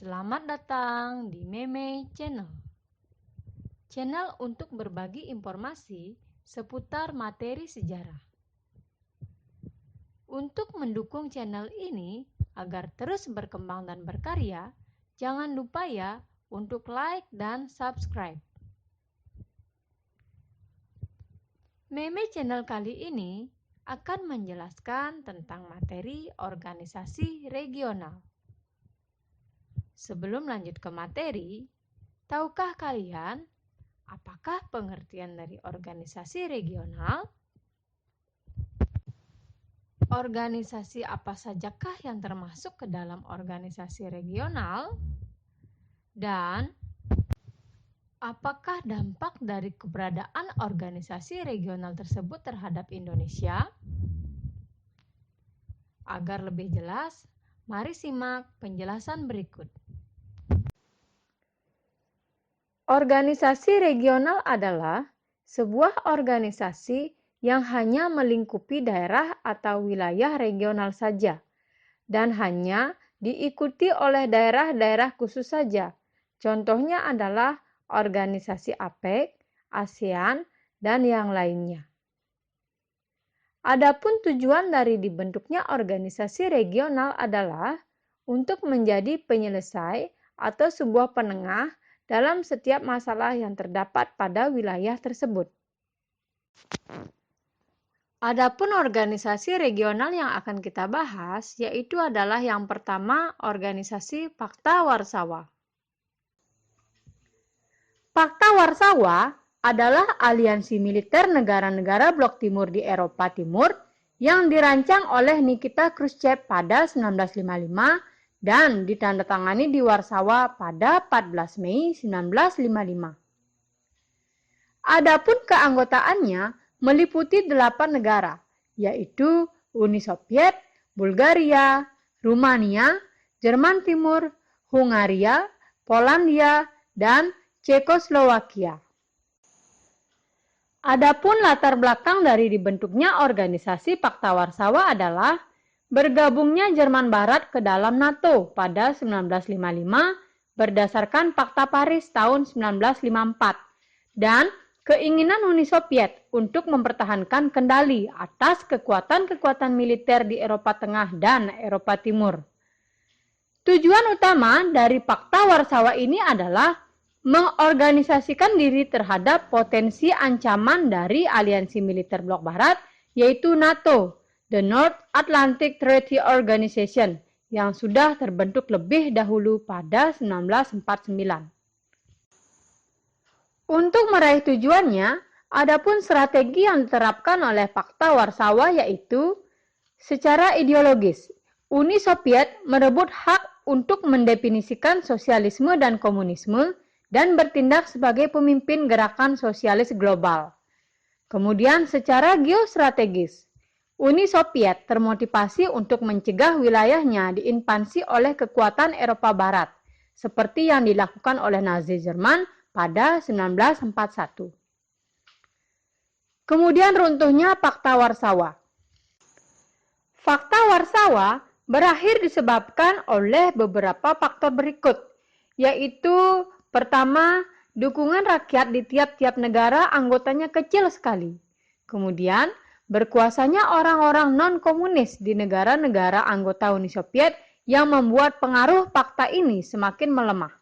Selamat datang di Meme Channel. Channel untuk berbagi informasi seputar materi sejarah. Untuk mendukung channel ini agar terus berkembang dan berkarya, jangan lupa ya untuk like dan subscribe. Meme Channel kali ini akan menjelaskan tentang materi organisasi regional. Sebelum lanjut ke materi, tahukah kalian apakah pengertian dari organisasi regional? Organisasi apa sajakah yang termasuk ke dalam organisasi regional? Dan apakah dampak dari keberadaan organisasi regional tersebut terhadap Indonesia? Agar lebih jelas, mari simak penjelasan berikut. Organisasi regional adalah sebuah organisasi yang hanya melingkupi daerah atau wilayah regional saja dan hanya diikuti oleh daerah-daerah khusus saja. Contohnya adalah organisasi APEC, ASEAN, dan yang lainnya. Adapun tujuan dari dibentuknya organisasi regional adalah untuk menjadi penyelesai atau sebuah penengah dalam setiap masalah yang terdapat pada wilayah tersebut. Adapun organisasi regional yang akan kita bahas yaitu adalah yang pertama organisasi Pakta Warsawa. Pakta Warsawa adalah aliansi militer negara-negara blok timur di Eropa Timur yang dirancang oleh Nikita Khrushchev pada 1955 dan ditandatangani di Warsawa pada 14 Mei 1955. Adapun keanggotaannya meliputi 8 negara, yaitu Uni Soviet, Bulgaria, Rumania, Jerman Timur, Hungaria, Polandia, dan Cekoslowakia. Adapun latar belakang dari dibentuknya organisasi Pakta Warsawa adalah bergabungnya Jerman Barat ke dalam NATO pada 1955 berdasarkan Fakta Paris tahun 1954 dan keinginan Uni Soviet untuk mempertahankan kendali atas kekuatan-kekuatan militer di Eropa Tengah dan Eropa Timur. Tujuan utama dari Pakta Warsawa ini adalah mengorganisasikan diri terhadap potensi ancaman dari aliansi militer blok barat, yaitu NATO, the North Atlantic Treaty Organization, yang sudah terbentuk lebih dahulu pada 1949. Untuk meraih tujuannya, adapun strategi yang diterapkan oleh Pakta Warsawa yaitu secara ideologis, Uni Soviet merebut hak untuk mendefinisikan sosialisme dan komunisme dan bertindak sebagai pemimpin gerakan sosialis global. Kemudian secara geostrategis, Uni Soviet termotivasi untuk mencegah wilayahnya diinvasi oleh kekuatan Eropa Barat, seperti yang dilakukan oleh Nazi Jerman pada 1941. Kemudian runtuhnya Pakta Warsawa. Fakta Warsawa berakhir disebabkan oleh beberapa faktor berikut, yaitu pertama, dukungan rakyat di tiap-tiap negara anggotanya kecil sekali. Kemudian, berkuasanya orang-orang non-komunis di negara-negara anggota Uni Soviet yang membuat pengaruh fakta ini semakin melemah.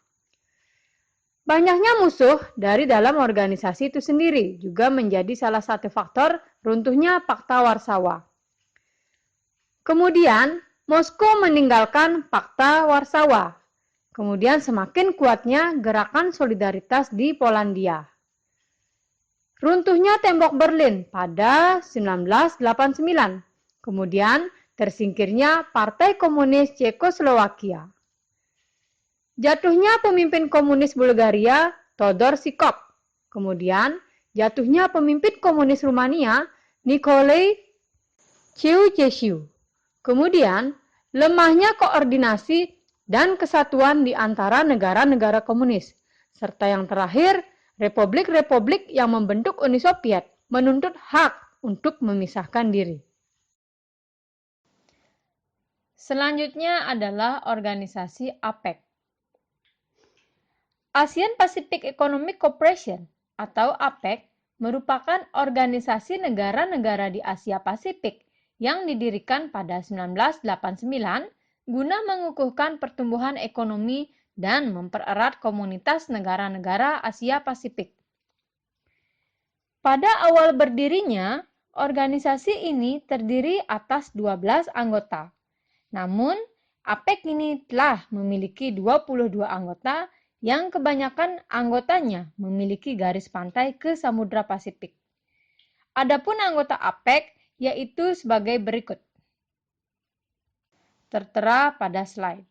Banyaknya musuh dari dalam organisasi itu sendiri juga menjadi salah satu faktor runtuhnya Pakta Warsawa. Kemudian, Moskow meninggalkan Pakta Warsawa. Kemudian semakin kuatnya gerakan solidaritas di Polandia. Runtuhnya tembok Berlin pada 1989. Kemudian tersingkirnya Partai Komunis Cekoslowakia. Jatuhnya pemimpin komunis Bulgaria, Todor Zhivkov. Kemudian jatuhnya pemimpin komunis Rumania, Nicolae Ceausescu. Kemudian lemahnya koordinasi dan kesatuan di antara negara-negara komunis, serta yang terakhir, republik-republik yang membentuk Uni Soviet menuntut hak untuk memisahkan diri. Selanjutnya adalah organisasi APEC. ASEAN Pacific Economic Cooperation atau APEC merupakan organisasi negara-negara di Asia Pasifik yang didirikan pada 1989 guna mengukuhkan pertumbuhan ekonomi dan mempererat komunitas negara-negara Asia Pasifik. Pada awal berdirinya, organisasi ini terdiri atas 12 anggota. Namun, APEC ini telah memiliki 22 anggota yang kebanyakan anggotanya memiliki garis pantai ke Samudra Pasifik. Adapun anggota APEC yaitu sebagai berikut. Tertera pada slide.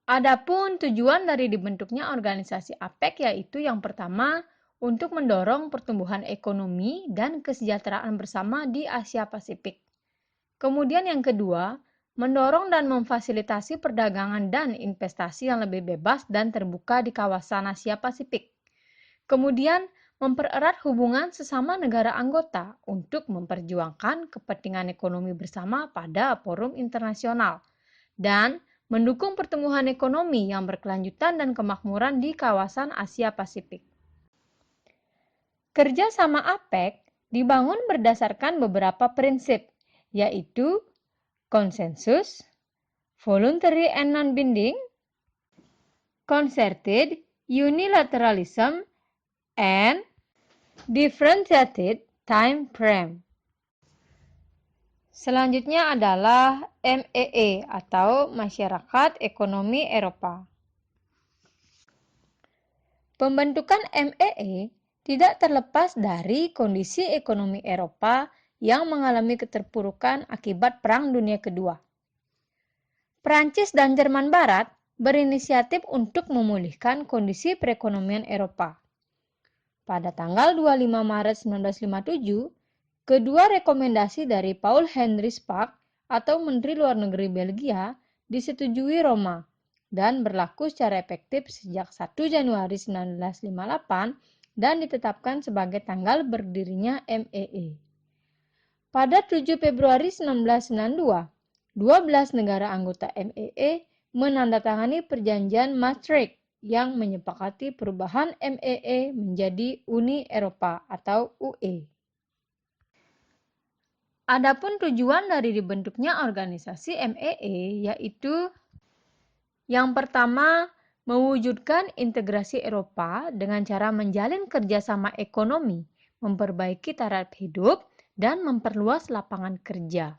Adapun tujuan dari dibentuknya organisasi APEC yaitu yang pertama, untuk mendorong pertumbuhan ekonomi dan kesejahteraan bersama di Asia Pasifik. Kemudian yang kedua, mendorong dan memfasilitasi perdagangan dan investasi yang lebih bebas dan terbuka di kawasan Asia Pasifik. Kemudian, mempererat hubungan sesama negara anggota untuk memperjuangkan kepentingan ekonomi bersama pada forum internasional dan mendukung pertumbuhan ekonomi yang berkelanjutan dan kemakmuran di kawasan Asia Pasifik. Kerjasama APEC dibangun berdasarkan beberapa prinsip, yaitu konsensus, voluntary and non-binding, concerted unilateralism, and differentiated time frame. Selanjutnya adalah MEE atau Masyarakat Ekonomi Eropa. Pembentukan MEE tidak terlepas dari kondisi ekonomi Eropa yang mengalami keterpurukan akibat Perang Dunia Kedua. Prancis dan Jerman Barat berinisiatif untuk memulihkan kondisi perekonomian Eropa. Pada tanggal 25 Maret 1957, kedua rekomendasi dari Paul Henri Spaak atau Menteri Luar Negeri Belgia disetujui Roma dan berlaku secara efektif sejak 1 Januari 1958 dan ditetapkan sebagai tanggal berdirinya MEE. Pada 7 Februari 1992, 12 negara anggota MEE menandatangani perjanjian Maastricht yang menyepakati perubahan MEE menjadi Uni Eropa atau UE. Adapun tujuan dari dibentuknya organisasi MEE yaitu yang pertama, mewujudkan integrasi Eropa dengan cara menjalin kerjasama ekonomi, memperbaiki taraf hidup, dan memperluas lapangan kerja.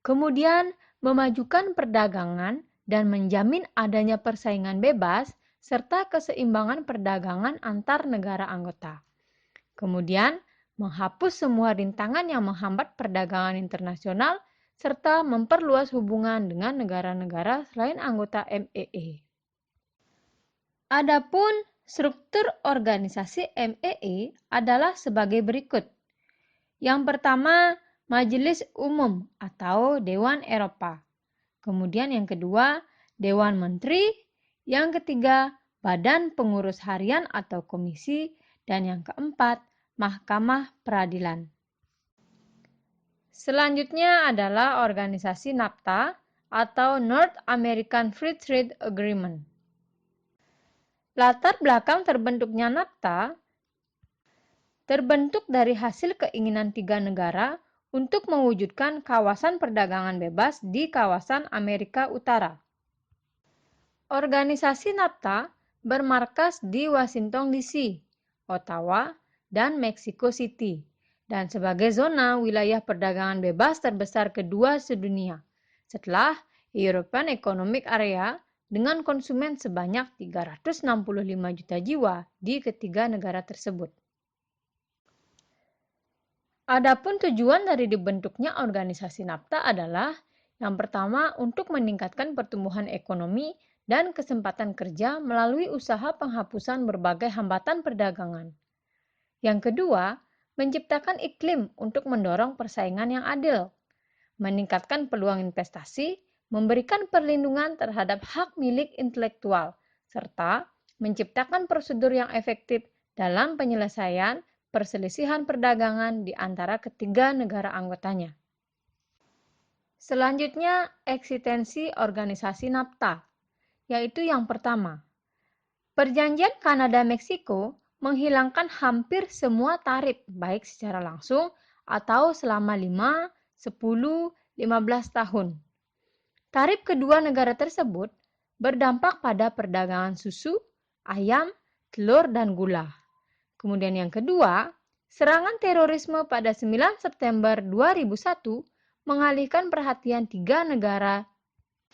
Kemudian, memajukan perdagangan dan menjamin adanya persaingan bebas serta keseimbangan perdagangan antar negara anggota. Kemudian, menghapus semua rintangan yang menghambat perdagangan internasional serta memperluas hubungan dengan negara-negara selain anggota MEE. Adapun struktur organisasi MEE adalah sebagai berikut. Yang pertama, Majelis Umum atau Dewan Eropa. Kemudian yang kedua, Dewan Menteri. Yang ketiga, Badan Pengurus Harian atau Komisi. Dan yang keempat, Mahkamah Peradilan. Selanjutnya adalah organisasi NAFTA atau North American Free Trade Agreement. Latar belakang terbentuknya NAFTA terbentuk dari hasil keinginan 3 negara untuk mewujudkan kawasan perdagangan bebas di kawasan Amerika Utara. Organisasi NAFTA bermarkas di Washington DC, Ottawa, dan Mexico City, dan sebagai zona wilayah perdagangan bebas terbesar kedua sedunia, setelah European Economic Area dengan konsumen sebanyak 365 juta jiwa di ketiga negara tersebut. Adapun tujuan dari dibentuknya organisasi NAFTA adalah yang pertama untuk meningkatkan pertumbuhan ekonomi dan kesempatan kerja melalui usaha penghapusan berbagai hambatan perdagangan. Yang kedua, menciptakan iklim untuk mendorong persaingan yang adil, meningkatkan peluang investasi, memberikan perlindungan terhadap hak milik intelektual, serta menciptakan prosedur yang efektif dalam penyelesaian perselisihan perdagangan di antara ketiga negara anggotanya. Selanjutnya, eksistensi organisasi NAFTA, yaitu yang pertama, Perjanjian Kanada-Meksiko menghilangkan hampir semua tarif, baik secara langsung atau selama 5, 10, 15 tahun. Tarif kedua negara tersebut berdampak pada perdagangan susu, ayam, telur, dan gula. Kemudian yang kedua, serangan terorisme pada 9 September 2001 mengalihkan perhatian tiga negara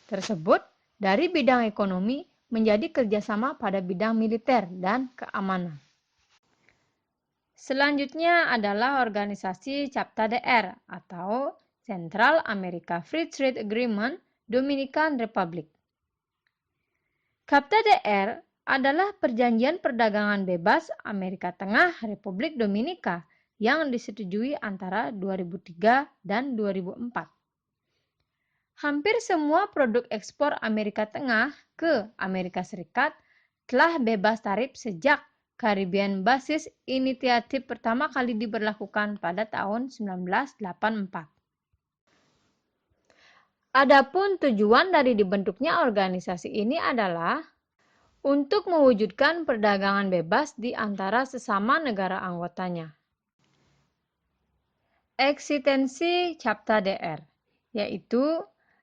tersebut dari bidang ekonomi menjadi kerjasama pada bidang militer dan keamanan. Selanjutnya adalah organisasi CAPTA-DR atau Central America Free Trade Agreement Dominican Republic. CAPTA-DR adalah perjanjian perdagangan bebas Amerika Tengah Republik Dominika yang disetujui antara 2003 dan 2004. Hampir semua produk ekspor Amerika Tengah ke Amerika Serikat telah bebas tarif sejak Caribbean Basis Initiative pertama kali diberlakukan pada tahun 1984. Adapun tujuan dari dibentuknya organisasi ini adalah untuk mewujudkan perdagangan bebas di antara sesama negara anggotanya. Eksistensi CAPTA-DR, yaitu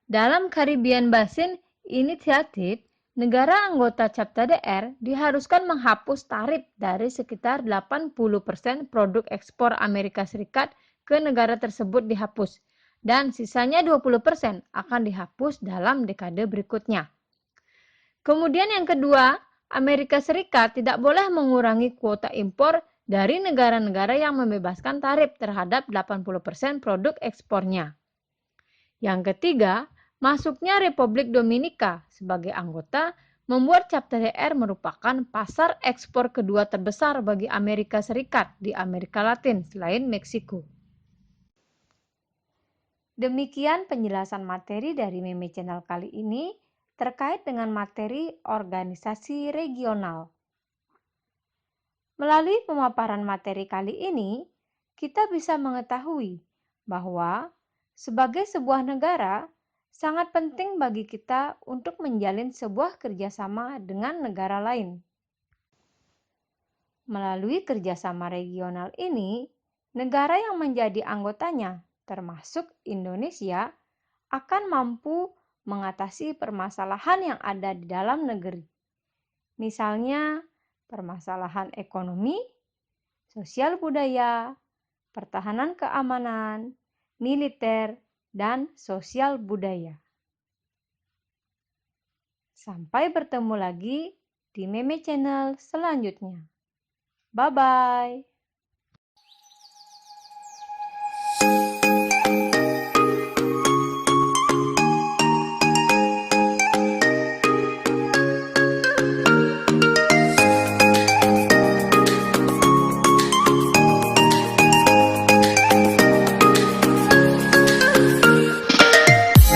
dalam Caribbean Basin Initiative, negara anggota CAPTA-DR diharuskan menghapus tarif dari sekitar 80% produk ekspor Amerika Serikat ke negara tersebut dihapus, dan sisanya 20% akan dihapus dalam dekade berikutnya. Kemudian yang kedua, Amerika Serikat tidak boleh mengurangi kuota impor dari negara-negara yang membebaskan tarif terhadap 80% produk ekspornya. Yang ketiga, masuknya Republik Dominika sebagai anggota membuat CAPTA-DR merupakan pasar ekspor kedua terbesar bagi Amerika Serikat di Amerika Latin selain Meksiko. Demikian penjelasan materi dari Meme Channel kali ini terkait dengan materi organisasi regional. Melalui pemaparan materi kali ini, kita bisa mengetahui bahwa sebagai sebuah negara, sangat penting bagi kita untuk menjalin sebuah kerjasama dengan negara lain. Melalui kerjasama regional ini, negara yang menjadi anggotanya, termasuk Indonesia, akan mampu mengatasi permasalahan yang ada di dalam negeri. Misalnya, permasalahan ekonomi, sosial budaya, pertahanan keamanan, militer, dan sosial budaya. Sampai bertemu lagi di Meme Channel selanjutnya. Bye-bye.